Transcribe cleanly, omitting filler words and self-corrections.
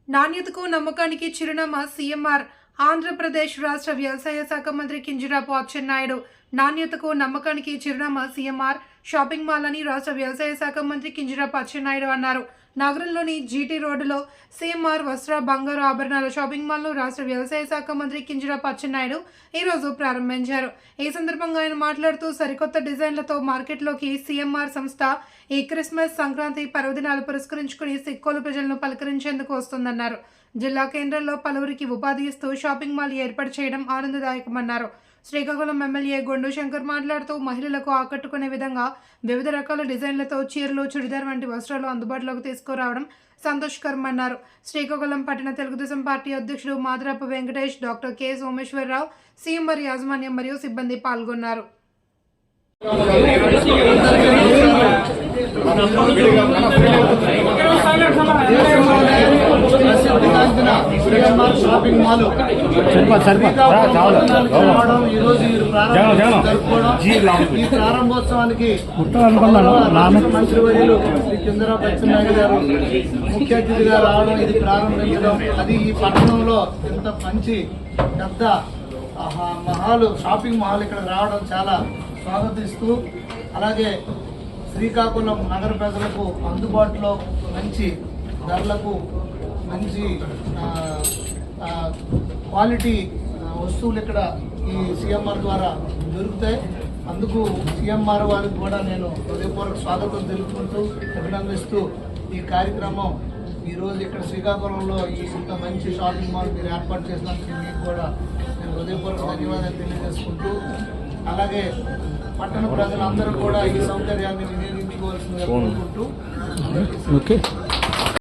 నాణ్యతకు నమ్మకానికి చిరునామా సీఎంఆర్. ఆంధ్రప్రదేశ్ రాష్ట్ర వ్యవసాయ శాఖ మంత్రి కింజరాపు అచ్చెన్నాయుడు. నాణ్యతకు నమ్మకానికి చిరునామా సీఎంఆర్ షాపింగ్ మాల్ అని రాష్ట్ర వ్యవసాయ శాఖ మంత్రి కింజరాపు అచ్చెన్నాయుడు అన్నారు. నగరంలోని జీటీ రోడ్డులో సీఎంఆర్ వస్త్ర బంగారు ఆభరణాల షాపింగ్ మాల్ను రాష్ట్ర వ్యవసాయ శాఖ మంత్రి కింజరాపు అచ్చెన్నాయుడు ఈరోజు ప్రారంభించారు. ఈ సందర్భంగా ఆయన మాట్లాడుతూ సరికొత్త డిజైన్లతో మార్కెట్లోకి సీఎంఆర్ సంస్థ ఈ క్రిస్మస్, సంక్రాంతి పర్వదినాలు పురస్కరించుకుని సిక్కోలు ప్రజలను పలకరించేందుకు వస్తుందన్నారు. జిల్లా కేంద్రంలో పలువురికి ఉపాధి ఇస్తూ షాపింగ్ మాల్ ఏర్పాటు చేయడం ఆనందదాయకమన్నారు. శ్రీకాకుళం ఎమ్మెల్యే గొండు శంకర్ మాట్లాడుతూ మహిళలకు ఆకట్టుకునే విధంగా వివిధ రకాల డిజైన్లతో చీరలు, చుడిదార్ వంటి వస్త్రాలు అందుబాటులోకి తీసుకురావడం సంతోషకరమన్నారు. శ్రీకాకుళం పట్టణ తెలుగుదేశం పార్టీ అధ్యక్షుడు మాదరపు Venkatesh, doctor K Someswara Rao, CMR యాజమాన్యం మరియు సిబ్బంది పాల్గొన్నారు. షాపింగ్ మాల్ ఈ ప్రారంభోత్సవానికి మంత్రివర్యులు శ్రీ కింజరాపు అచ్చెన్నాయుడు గారు ముఖ్య అతిథిగా రావడం, ఇది ప్రారంభించడం, అది ఈ పట్టణంలో ఇంత మంచి పెద్ద షాపింగ్ మాల్ ఇక్కడ రావడం చాలా స్వాగతిస్తూ, అలాగే శ్రీకాకుళం నగర ప్రజలకు అందుబాటులో మంచి ధరలకు మంచి క్వాలిటీ వస్తువులు ఇక్కడ ఈ సీఎంఆర్ ద్వారా దొరుకుతాయి. అందుకు సీఎంఆర్ వారికి కూడా నేను హృదయపూర్వక స్వాగతం తెలుపుకుంటూ అభినందిస్తూ ఈ కార్యక్రమం ఈరోజు ఇక్కడ శ్రీకాకుళంలో ఇంత మంచి షాపింగ్ మాల్ మీరు ఏర్పాటు చేసినందుకు మీకు కూడా నేను హృదయపూర్వక ధన్యవాదాలు తెలియజేసుకుంటూ, అలాగే పట్టణ ప్రజలందరూ కూడా ఈ సౌకర్యాన్ని వినియోగించుకోవాల్సిందిగా కోరుకుంటూ